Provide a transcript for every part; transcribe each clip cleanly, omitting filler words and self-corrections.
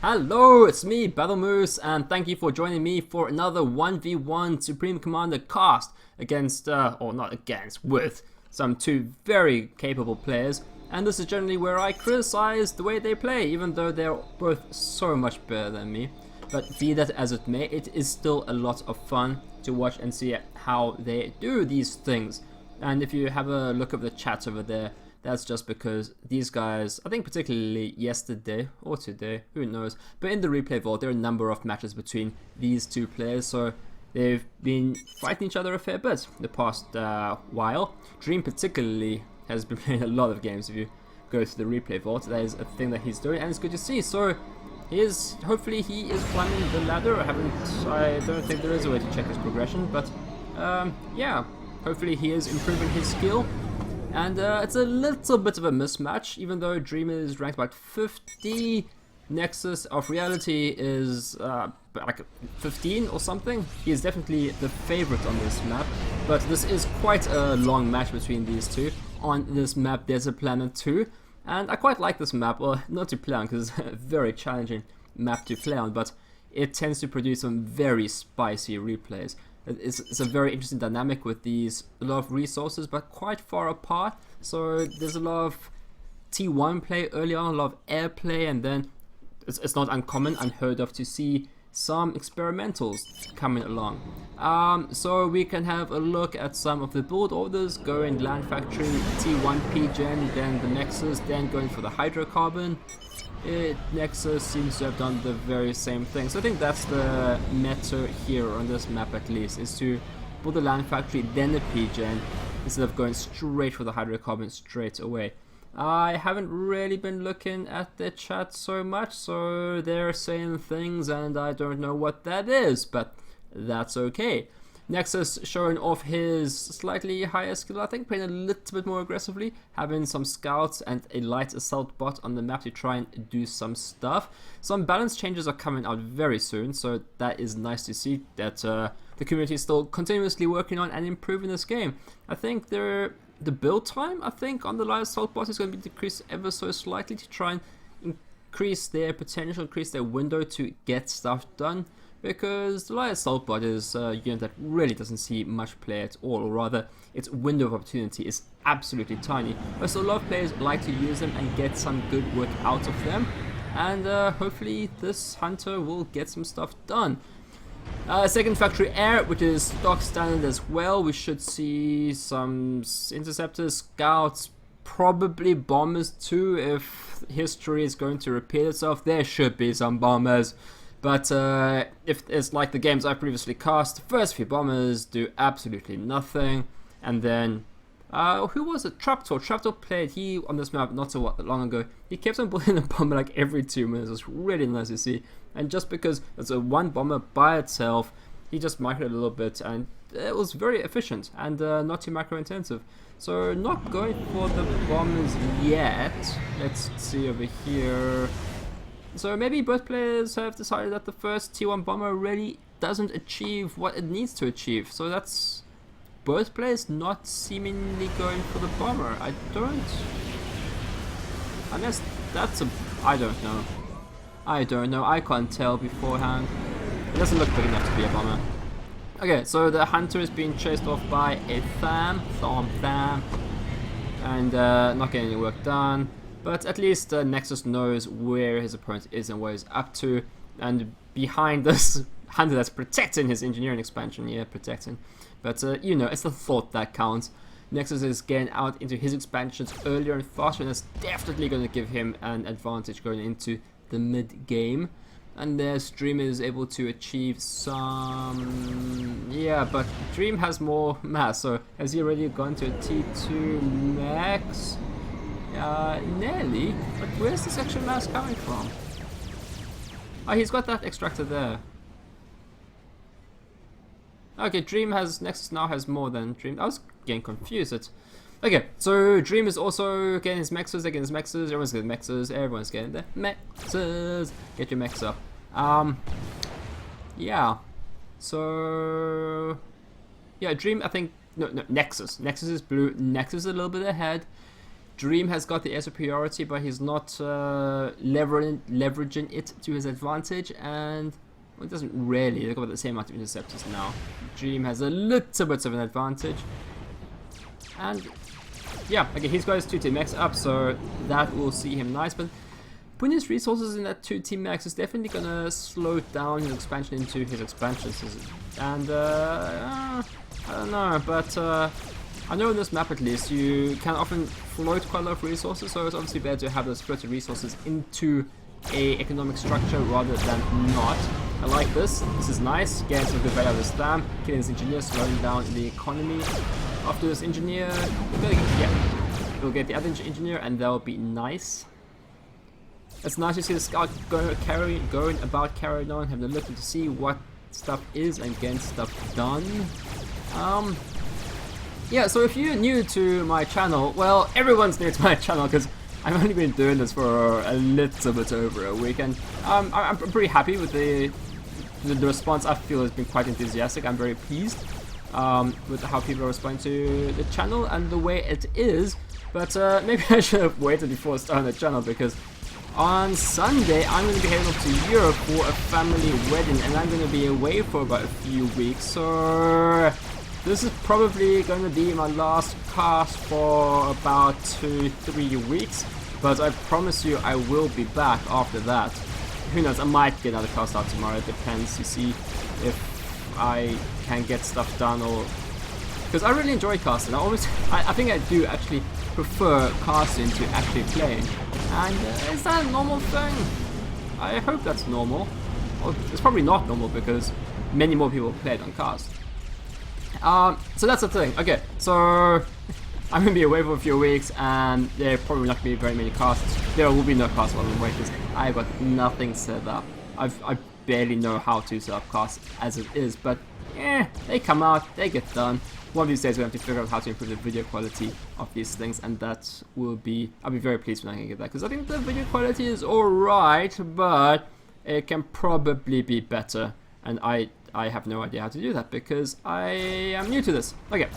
Hello, it's me, Battlemoose, and thank you for joining me for another 1v1 Supreme Commander cast against, or not against, with some two very capable players. And this is generally where I criticize the way they play, even though they're both so much better than me. But be that as it may, it is still a lot of fun to watch and see how they do these things. And if you have a look at the chats over there, that's just because these guys, I think particularly yesterday or today, who knows, but in the replay vault there are a number of matches between these two players, so they've been fighting each other a fair bit the past while. Dream particularly has been playing a lot of games. If you go to the replay vault, that is a thing that he's doing, and it's good to see. So hopefully he is climbing the ladder. I don't think there is a way to check his progression, but yeah, hopefully he is improving his skill. And it's a little bit of a mismatch, even though Dream is ranked about 50, Nexus of Reality is like 15 or something. He is definitely the favorite on this map, but this is quite a long match between these two. On this map there's a Planet 2, and I quite like this map, well, not to play on because it's a very challenging map to play on, but it tends to produce some very spicy replays. It's a very interesting dynamic with these, a lot of resources but quite far apart, so there's a lot of T1 play early on, a lot of air play, and then it's not uncommon, unheard of to see some experimentals coming along. So we can have a look at some of the build orders. Going Land Factory, T1 P-Gen, then the Nexus, then going for the Hydrocarbon. Nexus seems to have done the very same thing, so I think that's the meta here on this map at least, is to build the Land Factory then the P-Gen instead of going straight for the Hydrocarbon straight away. I haven't really been looking at the chat so much, so they're saying things and I don't know what that is, but that's okay. Nexus showing off his slightly higher skill, I think, playing a little bit more aggressively, having some scouts and a light assault bot on the map to try and do some stuff. Some balance changes are coming out very soon, so that is nice to see that the community is still continuously working on and improving this game. I think the build time, I think, on the light assault bot is going to be decreased ever so slightly to try and increase their potential, increase their window to get stuff done. Because the light assault bot is a unit that really doesn't see much play at all, or rather its window of opportunity is absolutely tiny, but so a lot of players like to use them and get some good work out of them, and hopefully this hunter will get some stuff done. Second factory air, which is stock standard as well. We should see some interceptors, scouts, probably bombers too, if history is going to repeat itself. There should be some bombers. But if it's like the games I previously cast, the first few bombers do absolutely nothing. And then, who was it? Traptor. Traptor played, he on this map not so long ago. He kept on building a bomber like every 2 minutes. It was really nice to see. And just because it's a one bomber by itself, he just microed a little bit, and it was very efficient and not too macro intensive. So not going for the bombers yet. Let's see over here. So maybe both players have decided that the first T1 bomber really doesn't achieve what it needs to achieve. So that's both players not seemingly going for the bomber. I don't... Unless that's a... I don't know. I don't know. I can't tell beforehand. It doesn't look big enough to be a bomber. Okay, so the hunter is being chased off by a Tham, and not getting any work done. But at least Nexus knows where his opponent is and what he's up to. And behind this hunter that's protecting his engineering expansion. Yeah, protecting. But you know, it's the thought that counts. Nexus is getting out into his expansions earlier and faster, and that's definitely going to give him an advantage going into the mid-game. And there's Dream is able to achieve some... Yeah, but Dream has more mass, so has he already gone to a T2 max? Nearly, but where's this extra mass coming from? Oh, he's got that extractor there. Okay, Nexus now has more than Dream. I was getting confused. Okay, so Dream is also getting his mexes, everyone's getting mexes, everyone's getting their mexes. Get your mex up. Yeah. So, yeah, Dream, I think, no, Nexus. Nexus is blue, Nexus is a little bit ahead. Dream has got the air superiority, but he's not leveraging it to his advantage, and well, it doesn't really. They've got the same amount of interceptors now. Dream has a little bit of an advantage, and yeah, okay, he's got his 2 team max up, so that will see him nice, but putting his resources in that 2 team max is definitely gonna slow down his expansion into his expansions, and I don't know, but I know in this map at least you can often float quite a lot of resources, so it's obviously better to have those floated resources into a economic structure rather than not. I like this. This is nice. Getting some good value out of this dam. Killing this engineer, slowing down the economy. After this engineer, we'll get the other engineer, and that'll be nice. It's nice to see the scout going about carrying on, having a look to see what stuff is and getting stuff done. Yeah, so if you're new to my channel, well, everyone's new to my channel because I've only been doing this for a little bit over a week, and I'm pretty happy with the response. I feel has been quite enthusiastic. I'm very pleased with how people are responding to the channel and the way it is, but maybe I should have waited before starting the channel, because on Sunday I'm going to be heading up to Europe for a family wedding, and I'm going to be away for about a few weeks, so this is probably going to be my last cast for about 2-3 weeks, but I promise you I will be back after that. Who knows, I might get another cast out tomorrow, it depends, you see, if I can get stuff done, or because I really enjoy casting. I think I do actually prefer casting to actually playing, and is that a normal thing? I hope that's normal. Well, it's probably not normal because many more people play it on cast. So that's the thing. Okay, so I'm gonna be away for a few weeks, and there probably not gonna be very many casts. There will be no casts while I'm away because I've got nothing set up. I barely know how to set up casts as it is, but they come out, they get done. One of these days we have to figure out how to improve the video quality of these things, and that will be, I'll be very pleased when I can get that, because I think the video quality is alright, but it can probably be better, and I have no idea how to do that because I am new to this. Okay,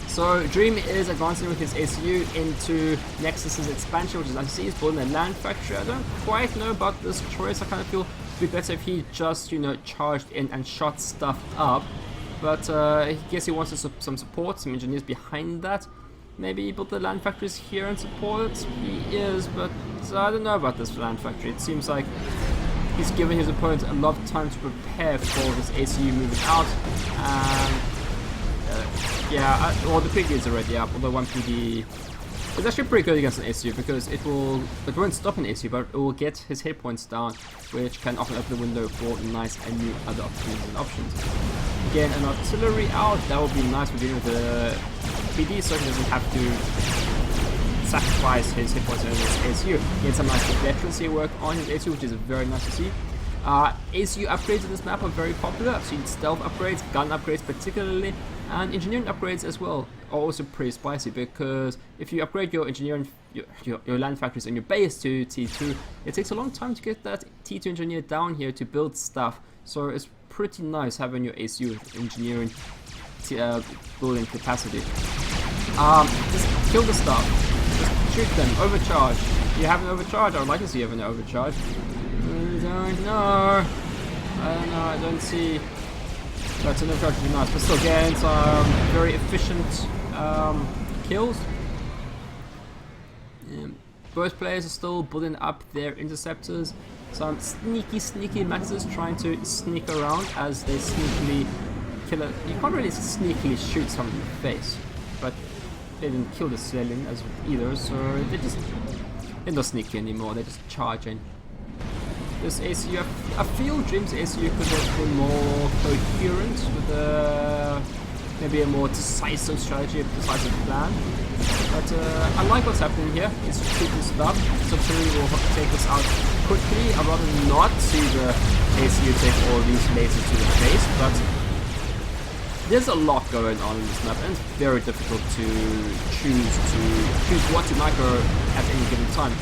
so Dream is advancing with his ACU into Nexus's expansion, which is nice to see. He's building a land factory. I don't quite know about this choice. I kind of feel it would be better if he just, you know, charged in and shot stuff up. But I guess he wants some support, some engineers behind that. Maybe he built the land factories here and support. He is, but I don't know about this land factory. It seems like he's giving his opponent a lot of time to prepare for this ACU moving out. And yeah, well, the PD is already up, although 1 PD is actually pretty good against an ACU because it won't stop an ACU, but it will get his hit points down, which can often open the window for nice and new other opportunities and options. Again, an artillery out, that would be nice for dealing with the PD, so he doesn't have to sacrifice his hit points on his ACU. Get some nice veterancy work on his ACU, which is very nice to see. ACU upgrades in this map are very popular. I've seen stealth upgrades, gun upgrades particularly, and engineering upgrades as well are also pretty spicy, because if you upgrade your engineering, your land factories and your base to T2, it takes a long time to get that T2 engineer down here to build stuff, so it's pretty nice having your ACU with engineering building capacity. Just kill the stuff, just shoot them, overcharge. You have an overcharge? I would like to see you have an overcharge. I don't know, I don't see. But an overcharge would be nice, but still getting some very efficient kills. Both players are still building up their interceptors. Some sneaky Maxes trying to sneak around as they sneakily kill it. You can't really sneakily shoot someone in the face, but they didn't kill the civilian as either, so they're not sneaky anymore, they're just charging. This ACU, I feel Dream's ACU could have been more coherent with maybe a more decisive strategy, a decisive plan. But I like what's happening here. It's shooting stuff. Subsidiary will take us out quickly. I'd rather not see the ACU take all these lasers to the face, but there's a lot going on in this map, and it's very difficult to choose what to micro at any given time.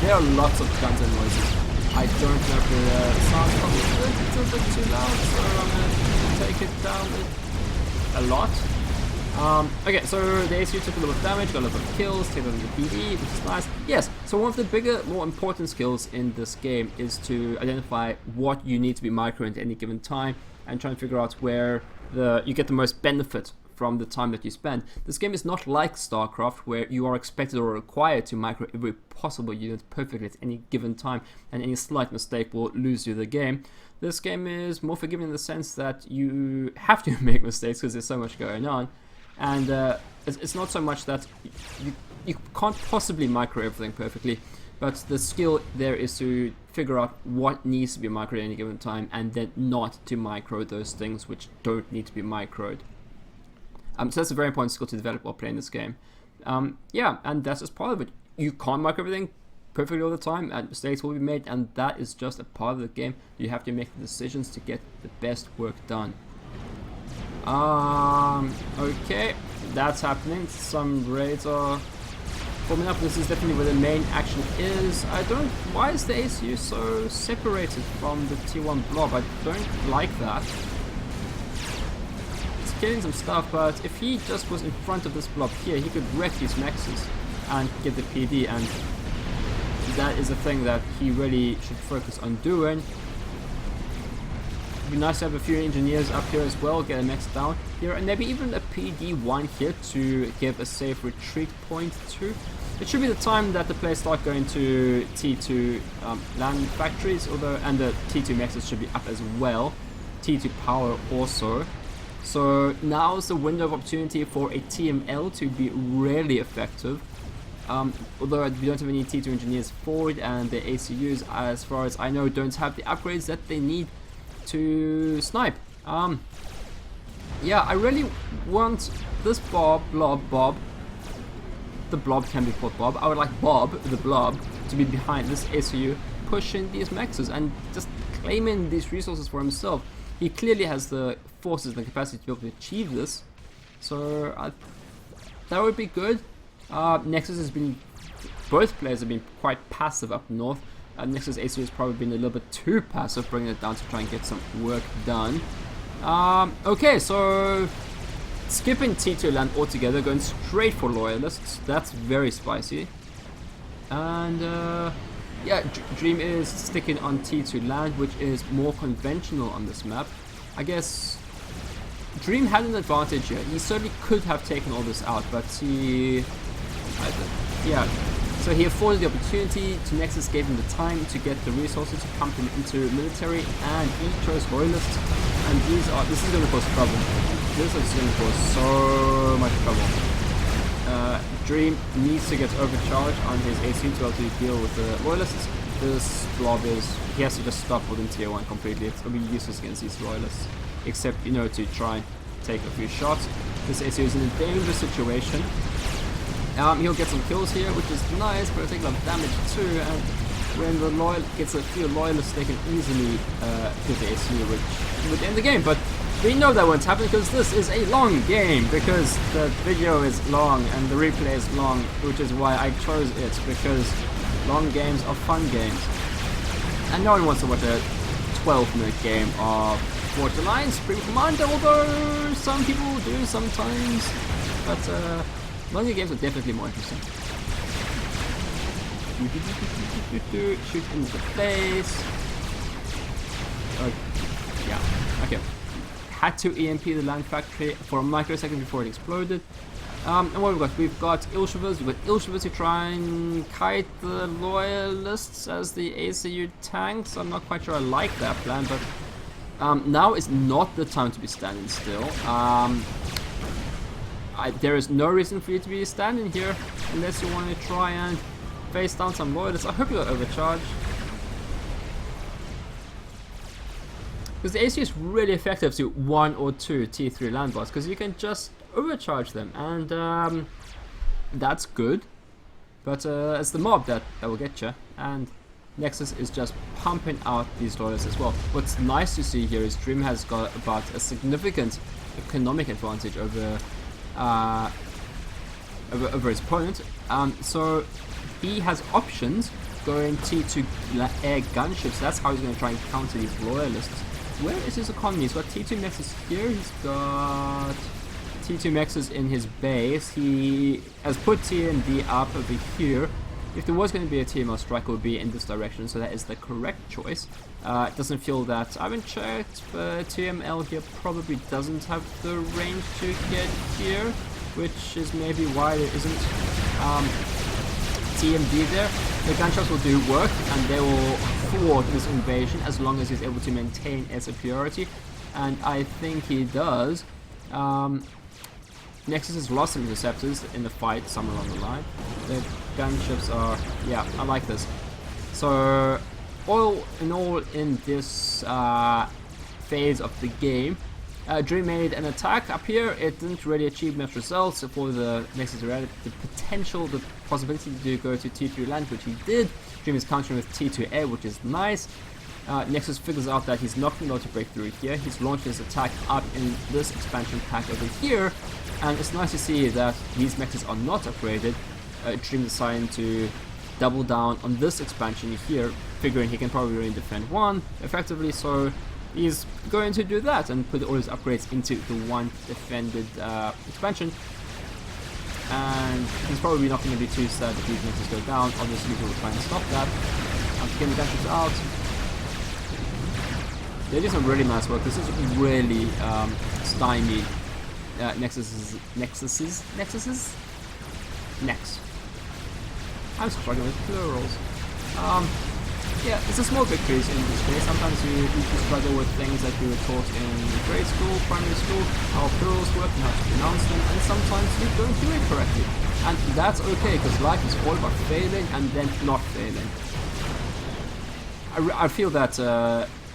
There are lots of guns and noises. I don't know if the sound's probably a little bit too loud, so I'm going to take it down a lot. Okay, so the ACU took a little bit of damage, got a little bit of kills, take over the PD, which is nice. Yes, so one of the bigger, more important skills in this game is to identify what you need to be micro at any given time and try and figure out where you get the most benefit from the time that you spend. This game is not like StarCraft, where you are expected or required to micro every possible unit perfectly at any given time, and any slight mistake will lose you the game. This game is more forgiving in the sense that you have to make mistakes because there's so much going on. And it's not so much that you can't possibly micro everything perfectly, but the skill there is to figure out what needs to be microed at any given time and then not to micro those things which don't need to be microed. So that's a very important skill to develop while playing this game. Yeah, and that's just part of it. You can't micro everything perfectly all the time, and mistakes will be made, and that is just a part of the game. You have to make the decisions to get the best work done. Okay, that's happening. Some raids are forming up. This is definitely where the main action is. Why is the ACU so separated from the T1 blob? I don't like that. It's killing some stuff, but if he just was in front of this blob here, he could wreck these Nexus and get the PD, and that is a thing that he really should focus on doing. It'd be nice to have a few engineers up here as well, get a next down here, and maybe even a PD1 here to give a safe retreat point too. It should be the time that the players start going to T2 land factories, and the T2 Nexus should be up as well, T2 power also. So now's the window of opportunity for a TML to be really effective. Although we don't have any T2 engineers forward, and the ACUs, as far as I know, don't have the upgrades that they need to snipe. Yeah, I really want this Bob, the blob can be called Bob. I would like Bob, the blob, to be behind this ACU, pushing these mexes and just claiming these resources for himself. He clearly has the forces and the capacity to be able to achieve this, so that would be good. Nexus has been, both players have been quite passive up north. Nexus ACU has probably been a little bit too passive, bringing it down to try and get some work done. Okay, so skipping T2 land altogether, going straight for Loyalists. That's very spicy. And yeah, Dream is sticking on T2 land, which is more conventional on this map. I guess Dream had an advantage here. He certainly could have taken all this out, but yeah. So he afforded the opportunity to Nexus, gave him the time to get the resources to pump him into military, and he chose Loyalists. And this is going to cause trouble. This is going to cause so much trouble. Dream needs to get overcharged on his AC to be able to deal with the Loyalists. This blob he has to just stop within tier 1 completely. It's going to be useless against these Loyalists, except, you know, to try and take a few shots. This AC is in a dangerous situation. He'll get some kills here, which is nice, but it'll take a lot of damage too, and when the gets a few Loyalists, they can easily hit the ACU, which would end the game. But we know that won't happen because this is a long game, because the video is long and the replay is long, which is why I chose it, because long games are fun games. And no one wants to watch a 12-minute game of Forge Alliance Supreme Commander, although some people do sometimes. But longer games are definitely more interesting. Shoot into the face. Yeah, okay. Had to EMP the land factory for a microsecond before it exploded. And what we've got? We've got Ilshivers. We've got Ilshivers to try and kite the Loyalists as the ACU tanks. I'm not quite sure I like that plan, but now is not the time to be standing still. There is no reason for you to be standing here unless you want to try and face down some Loyalists. I hope you got overcharged, because the AC is really effective to 1 or 2 T3 land bots, because you can just overcharge them, and that's good. But it's the mob that will get you, and Nexus is just pumping out these Loyalists as well. What's nice to see here is Dream has got about a significant economic advantage over his opponent. So he has options going T2 air gunships. That's how he's going to try and counter these Loyalists. Where is his economy? He's got T2 Nexus here. He's got T2 Mexes in his base. He has put TMD up over here. If there was going to be a TML strike, it would be in this direction, so that is the correct choice. It doesn't feel that, I haven't checked, but TML here probably doesn't have the range to get here, which is maybe why there isn't TMD there. The gunshots will do work, and they will thwart this invasion as long as he's able to maintain air superiority, and I think he does. Nexus has lost some interceptors in the fight somewhere along the line. The gunships are, yeah, I like this. So, all in all, in this phase of the game, Dream made an attack up here. It didn't really achieve much results for the Nexus the potential, the possibility to go to T3 land, which he did. Dream is countering with T2 air, which is nice. Nexus figures out that he's not going to be able to break through here. He's launched his attack up in this expansion pack over here, and it's nice to see that these mechs are not upgraded. Dream deciding to double down on this expansion here, figuring he can probably only defend one effectively, so he's going to do that and put all his upgrades into the one defended expansion. And he's probably not going to be too sad if these mechs go down. Obviously, he will try and stop that. Getting the gunships out. They do some really nice work. This is really stymied Nexus. I'm struggling with plurals. Yeah, it's a small victories in this case. Sometimes you struggle with things that you were taught in grade school, primary school, how plurals work and how to pronounce them, and sometimes you don't do it correctly. And that's okay, because life is all about failing and then not failing. I feel that,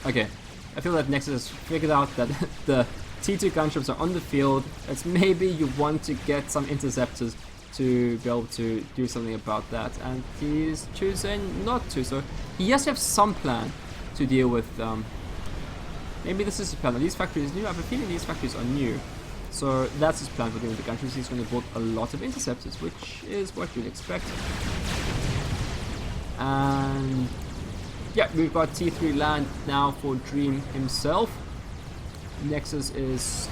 okay. I feel that Nexus has figured out that the T2 gunships are on the field. It's maybe you want to get some interceptors to be able to do something about that, and he's choosing not to. So he has to have some plan to deal with. Maybe this is his plan. These factories new. I have a feeling these factories are new, so that's his plan for dealing with the gunships. He's going to build a lot of interceptors, which is what you'd expect. And yeah, we've got T3 land now for Dream himself. Nexus is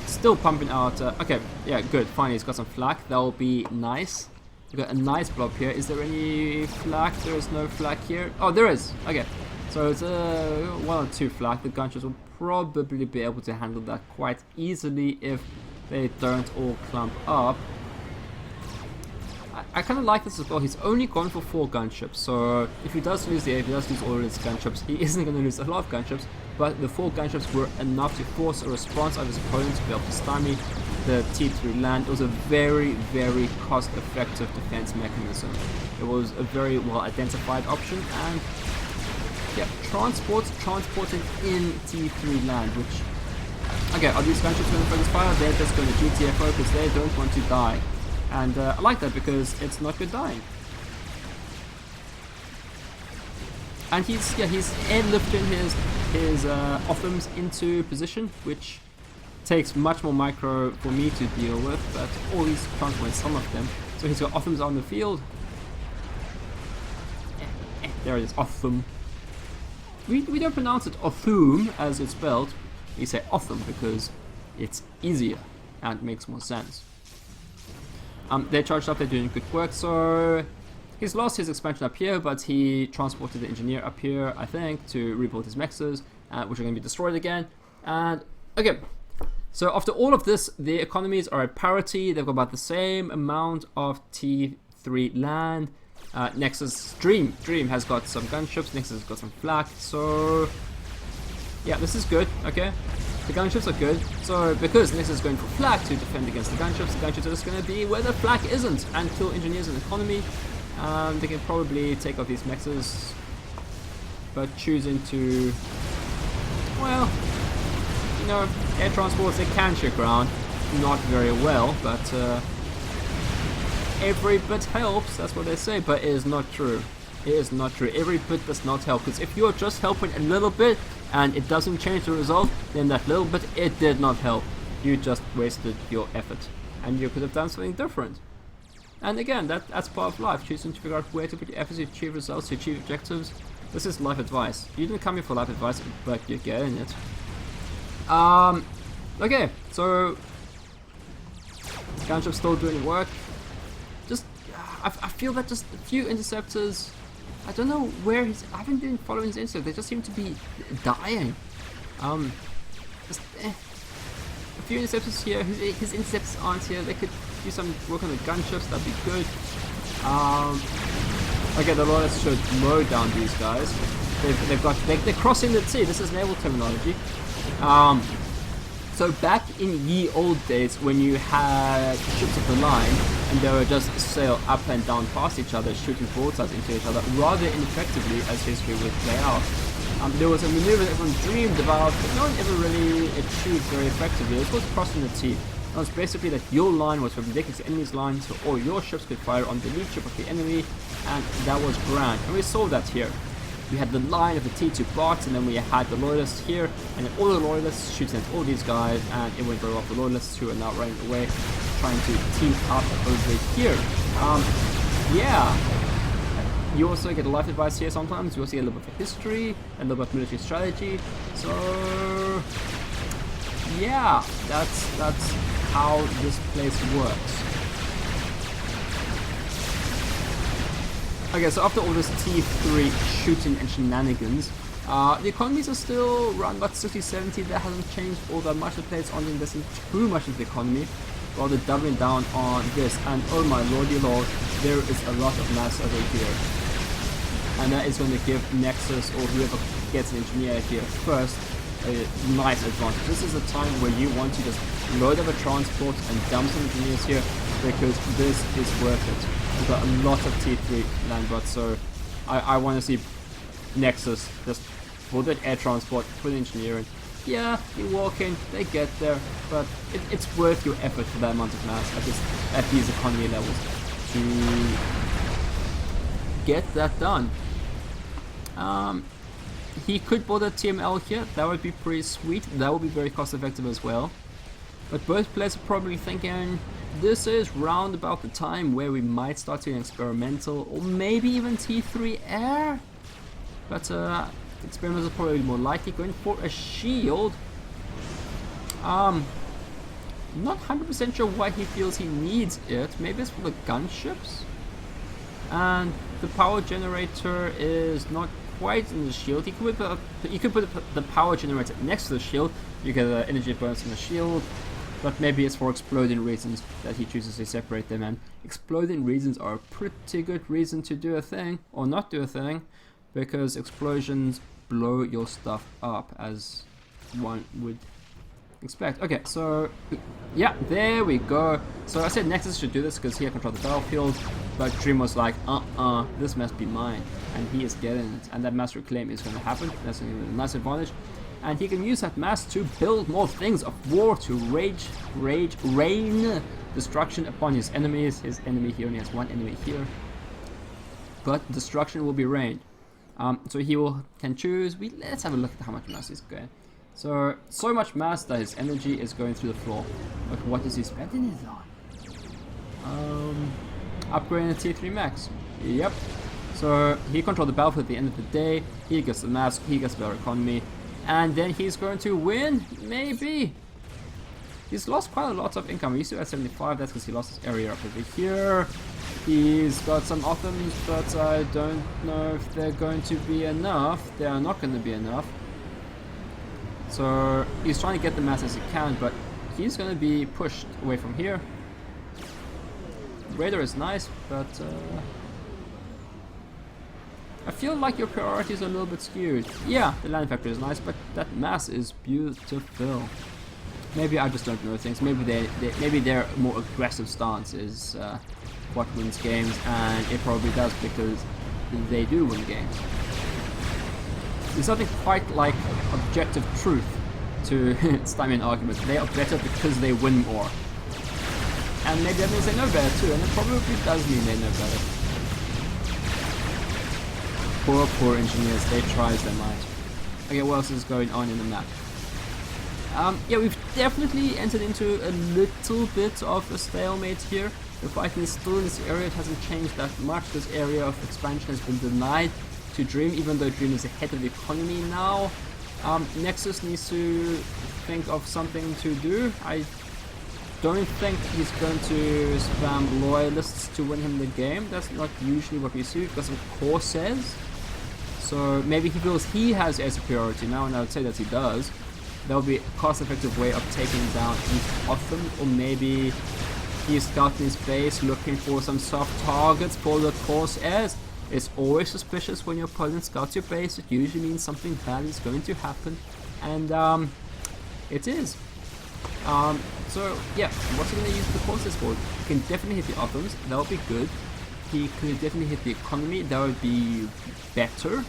still pumping out. Okay, yeah, good. Finally, he's got some flak. That will be nice. We've got a nice blob here. Is there any flak? There is no flak here. Oh, there is. Okay, so it's 1 or 2 flak. The gunships will probably be able to handle that quite easily if they don't all clump up. I kind of like this as well. He's only gone for 4 gunships, so if he does lose the air, if he does lose all of his gunships, he isn't going to lose a lot of gunships, but the 4 gunships were enough to force a response of his opponent to be able to stymie the T3 land. It was a very, very cost-effective defense mechanism. It was a very well identified option, and yeah, transporting in T3 land, which, okay, are these gunships going to focus fire? They're just going to GTFO because they don't want to die. And I like that because it's not good dying. And he's airlifting his Othuums into position, which takes much more micro for me to deal with, but all these transporting some of them. So he's got Othuums on the field. There it is, Othuum. We don't pronounce it Othuum as it's spelled. We say Othuum because it's easier and makes more sense. They're charged up, they're doing good work, so he's lost his expansion up here, but he transported the engineer up here, I think, to rebuild his mexes, which are going to be destroyed again. And, okay, so after all of this, the economies are at parity. They've got about the same amount of T3 land. Nexus, Dream has got some gunships, Nexus has got some flak, so yeah, this is good, okay? The gunships are good, so because Nexus is going for flak to defend against the gunships are just going to be where the flak isn't and kill engineers and economy. They can probably take off these mexes, but choosing to, well, you know, air transports, they can check ground, not very well, but every bit helps, that's what they say, but it is not true. It is not true. Every bit does not help, because if you're just helping a little bit and it doesn't change the result, then that little bit, it did not help. You just wasted your effort, and you could have done something different. And again, that's part of life, choosing to figure out where to put your efforts to achieve results, to achieve objectives. This is life advice. You didn't come here for life advice, but you're getting it. Okay, so Gunship still doing work. Just, I feel that just a few interceptors, I don't know where he's, I haven't been following his interceptors, they just seem to be dying. Just, a few interceptors here, his interceptors aren't here, they could do some work on the gunships, that'd be good. Okay, the Loyalists should mow down these guys. They're crossing the T, this is naval terminology. So back in ye old days when you had ships of the line and they would just sail up and down past each other, shooting broadsides into each other rather ineffectively as history would play out. There was a maneuver that everyone dreamed about, but no one ever really achieved very effectively. It was crossing the T. It was basically that your line was perpendicular to the enemy's line, so all your ships could fire on the lead ship of the enemy, and that was grand. And we saw that here. We had the line of the T2 bots, and then we had the Loyalists here, and then all the Loyalists shooting at all these guys, and it went very well for the Loyalists who are now running away, trying to team up over here. Yeah. You also get life advice here sometimes, you also get a little bit of history, and a little bit of military strategy, so yeah, that's how this place works. Okay, so after all this T3 shooting and shenanigans, the economies are still around about 60-70, that hasn't changed all that much. The players aren't investing too much into the economy, rather doubling down on this, and oh my lordy lord, there is a lot of mass over here. And that is going to give Nexus, or whoever gets an engineer here first, a nice advantage. This is a time where you want to just load up a transport and dump some engineers here, because this is worth it. We've got a lot of T3 landbots, so I want to see Nexus just for the air transport, for the engineering. Yeah, you walk in, they get there, but it's worth your effort for that amount of mass at these economy levels to get that done. He could build a TML here, that would be pretty sweet, that would be very cost effective as well. But both players are probably thinking, this is round about the time where we might start doing experimental, or maybe even T3 air. But experimental is probably more likely. Going for a shield. Not 100% sure why he feels he needs it. Maybe it's for the gunships. And the power generator is not quite in the shield. You could put the power generator next to the shield. You get an energy bonus from the shield. But maybe it's for exploding reasons that he chooses to separate them, and exploding reasons are a pretty good reason to do a thing, or not do a thing, because explosions blow your stuff up, as one would expect. Okay, so, yeah, there we go. So I said Nexus should do this because he controlled the battlefield, but Dream was like, this must be mine, and he is getting it, and that mass reclaim is going to happen. That's a nice advantage. And he can use that mass to build more things of war, to rain destruction upon his enemies. His enemy here only has one enemy here, but destruction will be rained. So he can choose. Let's have a look at how much mass he's going. So much mass that his energy is going through the floor. But what is he spending it on? Upgrading the T3 max. Yep. So he controlled the battlefield at the end of the day. He gets the mass. He gets better economy. And then he's going to win? Maybe. He's lost quite a lot of income. He used to at 75, that's because he lost his area up over here. He's got some Othuums, but I don't know if they're going to be enough. They are not going to be enough. So he's trying to get the mass as he can, but he's going to be pushed away from here. Radar is nice, but I feel like your priorities are a little bit skewed. Yeah, the landing factor is nice, but that mass is beautiful. Maybe I just don't know things. Maybe their more aggressive stance is what wins games, and it probably does because they do win games. There's nothing quite like objective truth to stymie an argument. They are better because they win more. And maybe that means they know better too, and it probably does mean they know better. Poor engineers, they try as they might. Okay, what else is going on in the map? Yeah, we've definitely entered into a little bit of a stalemate here. The fighting is still in this area, it hasn't changed that much. This area of expansion has been denied to Dream, even though Dream is ahead of the economy now. Nexus needs to think of something to do. don't think he's going to spam Loyalists to win him the game. That's not usually what we see. We've got some Corsairs. So maybe he feels he has air superiority now, and I would say that he does. That would be a cost-effective way of taking down each of them, or maybe he's scouting his base looking for some soft targets for the Corsairs. It's always suspicious when your opponent scouts your base. It usually means something bad is going to happen, and it is. So yeah, what's he going to use the Corsairs for? He can definitely hit the Othuums, that would be good. He could definitely hit the economy, that would be better.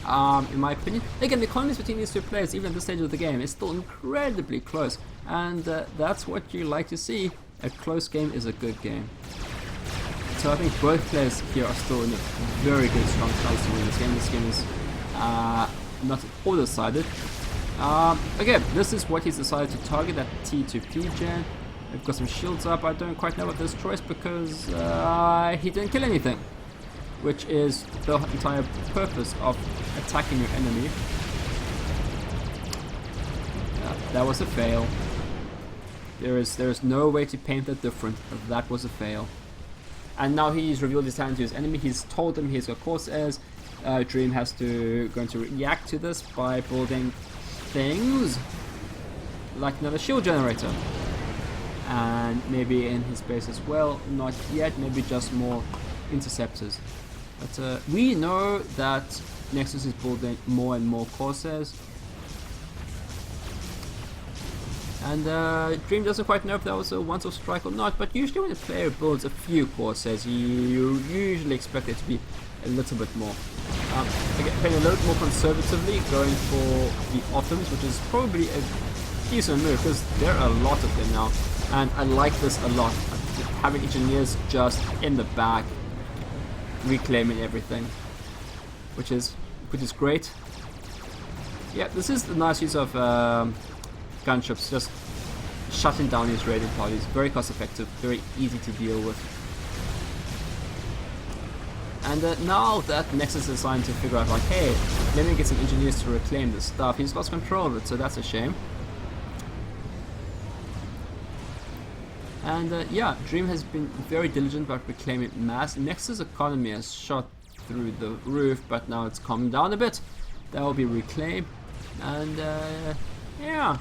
In my opinion. Again, the economies between these two players, even at this stage of the game, is still incredibly close, and that's what you like to see. A close game is a good game. So I think both players here are still in a very good, strong chance to win this game. This game is not all decided. Again, this is what he's decided to target, that T2P gen. We've got some shields up. I don't quite know about this choice because he didn't kill anything, which is the entire purpose of attacking your enemy. That was a fail. There is no way to paint that different. That was a fail. And now he's revealed his talent to his enemy. He's told them he's got Corsairs. Dream has to going to react to this by building things like another shield generator. And maybe in his base as well. Not yet. Maybe just more interceptors. But we know that Nexus is building more and more Corsairs. And Dream doesn't quite know if that was a once-off strike or not, but usually when a player builds a few Corsairs, you usually expect it to be a little bit more. Again, playing a little more conservatively, going for the Othuums, which is probably a decent move, because there are a lot of them now, and I like this a lot. Having engineers just in the back, reclaiming everything, which is great. Yeah, this is the nice use of gunships, just shutting down these raiding parties. Very cost effective, very easy to deal with. And now that Nexus is trying to figure out, like, hey, let me get some engineers to reclaim this stuff, he's lost control of it, so that's a shame. And yeah, Dream has been very diligent about reclaiming mass. Nexus economy has shot through the roof, but now it's calmed down a bit. That will be reclaimed. And yeah,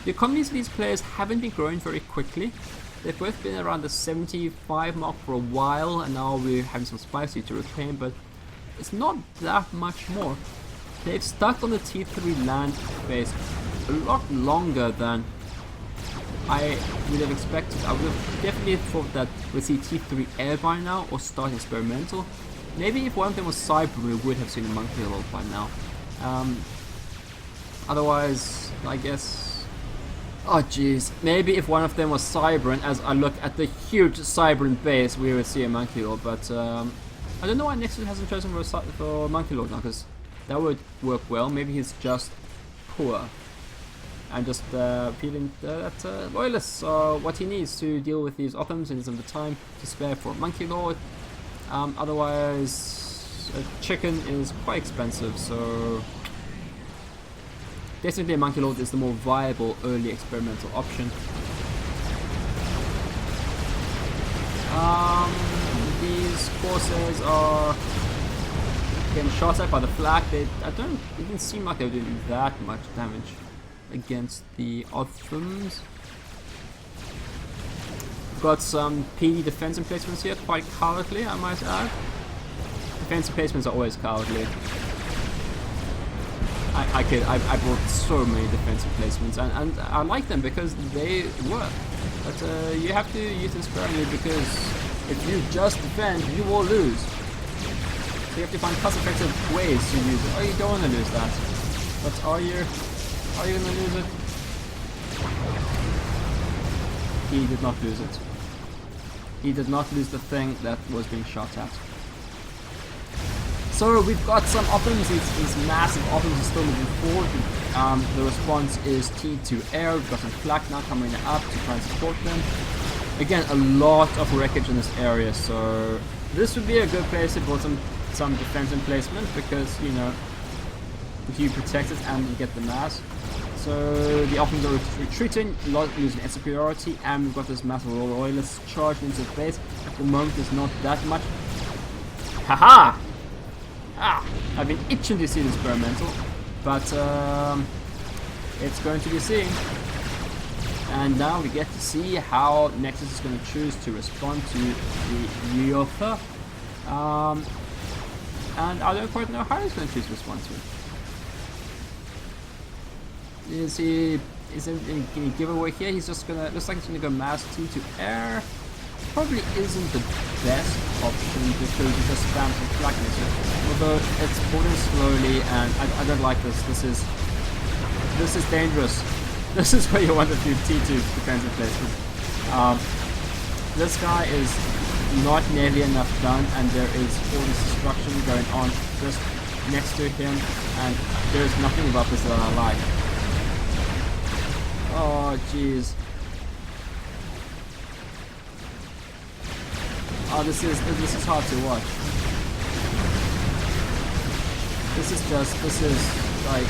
the economies of these players haven't been growing very quickly. They've both been around the 75 mark for a while, and now we're having some spicy to reclaim, but it's not that much more. They've stuck on the T3 land base a lot longer than I would have expected. I would have definitely thought that we'd see T3 air by now, or start experimental. Maybe if one of them was cyber, we would have seen a monkey roll by now. Otherwise, I guess... Oh jeez, maybe if one of them was Cybran, as I look at the huge Cybran base, we would see a Monkey Lord, but I don't know why Nexus hasn't chosen for Monkey Lord now, because that would work well. Maybe he's just poor, and just feeling that Loyalists are what he needs to deal with these Othuums, and some of the time to spare for Monkey Lord. Otherwise, a chicken is quite expensive, so... Definitely a Monkey Lord is the more viable early experimental option. These Corsairs are getting shot at by the flak. It didn't seem like they were doing that much damage against the Othuums. Got some PD defense emplacements here, quite cowardly, I might add. Defense emplacements are always cowardly. I bought so many defensive placements, and I like them because they work. But you have to use them sparingly, because if you just defend, you will lose. So you have to find cost-effective ways to use it. Oh, you don't want to lose that. But are you going to lose it? He did not lose it. He did not lose the thing that was being shot at. So we've got some Othuums, these massive Othuums are still moving forward. The response is T2 air. We've got some flak now coming up to try and support them. Again, a lot of wreckage in this area, so this would be a good place to build some defense emplacement, because, you know, you protect it and you get the mass. So the Othuums are retreating, losing its superiority, and we've got this massive Loaylist charging into the base. At the moment, there's not that much. Haha! Ah! I've been itching to see this experimental, but it's going to be seen. And now we get to see how Nexus is going to choose to respond to the Ryotha. And I don't quite know how he's going to choose to respond to it. Is he in a giveaway here? He's just gonna, looks like he's gonna go mass T to air. Probably isn't the best option because he just spams some flackness here. Although it's moving slowly and I don't like this. This is dangerous. This is where you want a few T2 defensive placements. This guy is not nearly enough done and there is all this destruction going on just next to him and there's nothing about this that I like. Oh jeez. Oh, this is hard to watch. This is like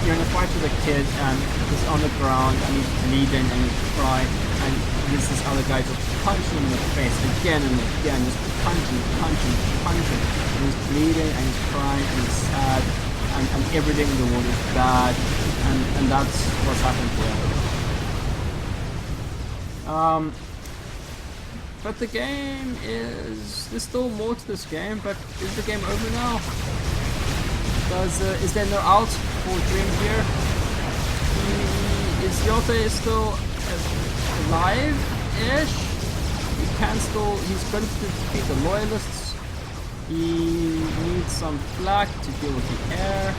you're in a fight with a kid and he's on the ground and he's bleeding and he's crying and this other guy just punching him in the face again and again, just punching, and he's bleeding and he's crying and he's sad and everything in the world is bad. And that's what's happened here. But the game there's still more to this game, but is the game over now? Is there no out for Dream here? Is Ryotha still alive-ish? He's going to defeat the Loyalists. He needs some flak to deal with the air.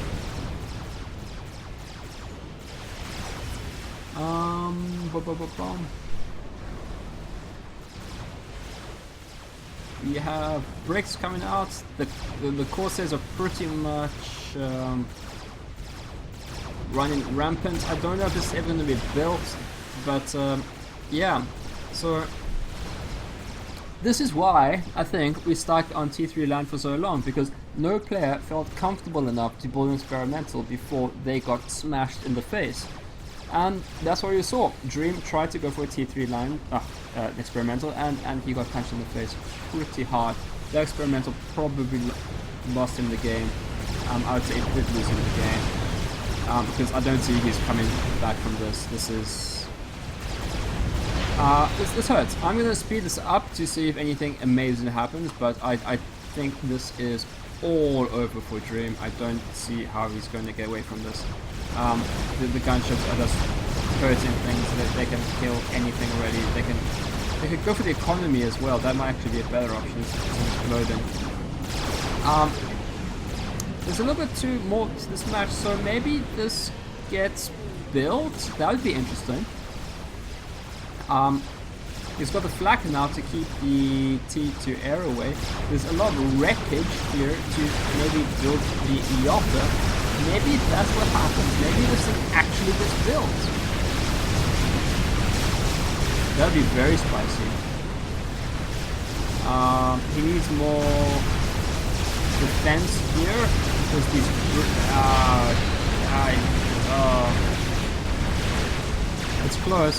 We have bricks coming out. The Corsairs are pretty much running rampant. I don't know if this is ever going to be built, but yeah. So this is why I think we stuck on T3 land for so long, because no player felt comfortable enough to build an experimental before they got smashed in the face. And that's what you saw. Dream tried to go for a T3 line, experimental, and he got punched in the face pretty hard. The experimental probably lost him the game. I would say it did lose him the game. Because I don't see he's coming back from this. This hurts. I'm going to speed this up to see if anything amazing happens, but I think this is all over for Dream. I don't see how he's going to get away from this. The gunships are just hurting things. They can kill anything already. They could go for the economy as well. That might actually be a better option to explode them. There's a little bit too more to this match, so maybe this gets built. That would be interesting. He's got the flak now to keep the T2 air away. There's a lot of wreckage here to maybe build the Ryotha. Maybe that's what happens. Maybe this thing actually gets built. That would be very spicy. He needs more defense here because these. It's close.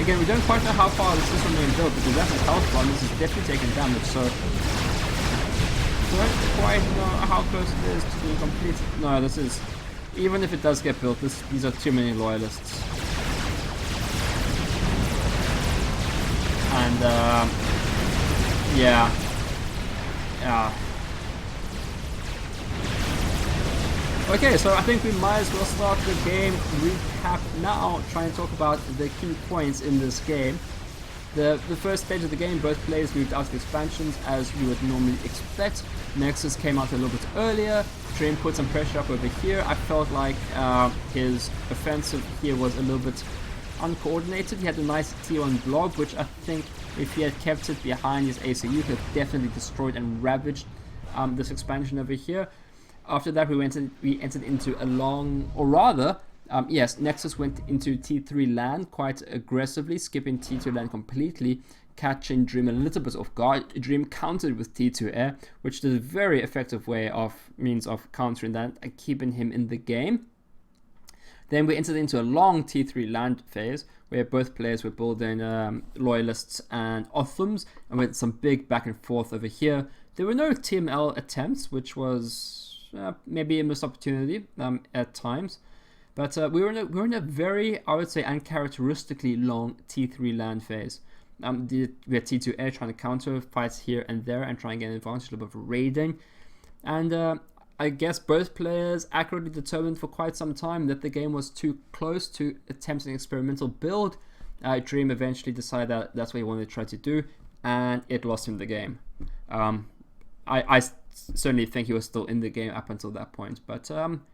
Again, we don't quite know how far this is from being built because that's a health bar. This is definitely taking damage. So don't quite know how close it is to being complete. No, this is, even if it does get built, these are too many Loyalists. And yeah. Okay, so I think we might as well start the game recap now, trying to talk about the key points in this game. The first stage of the game, both players moved out of the expansions as you would normally expect. Nexus came out a little bit earlier. Dream put some pressure up over here. I felt like his offensive here was a little bit uncoordinated. He had a nice T1 blob, which I think if he had kept it behind his ACU, could have definitely destroyed and ravaged this expansion over here. After that, we entered into a long, or rather, yes, Nexus went into T3 land quite aggressively, skipping T2 land completely, catching Dream a little bit off guard. Dream countered with T2 air, which is a very effective means of countering that and keeping him in the game. Then we entered into a long T3 land phase where both players were building Loyalists and Othuums, and with some big back and forth over here. There were no TML attempts, which was maybe a missed opportunity at times. But we were in a very, I would say, uncharacteristically long T3 land phase. We had T2 air trying to counter fights here and there and try and get an advantage, a little bit of raiding. And I guess both players accurately determined for quite some time that the game was too close to attempt an experimental build. Dream eventually decided that that's what he wanted to try to do, and it lost him the game. I certainly think he was still in the game up until that point. But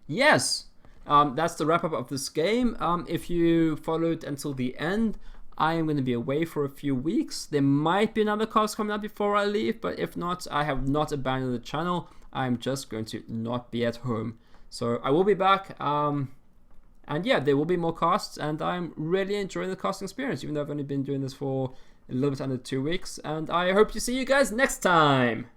yes, that's the wrap up of this game. If you followed until the end, I am going to be away for a few weeks. There might be another cast coming up before I leave, but if not, I have not abandoned the channel. I'm just going to not be at home. So I will be back. And yeah, there will be more casts, and I'm really enjoying the casting experience, even though I've only been doing this for a little bit under 2 weeks. And I hope to see you guys next time.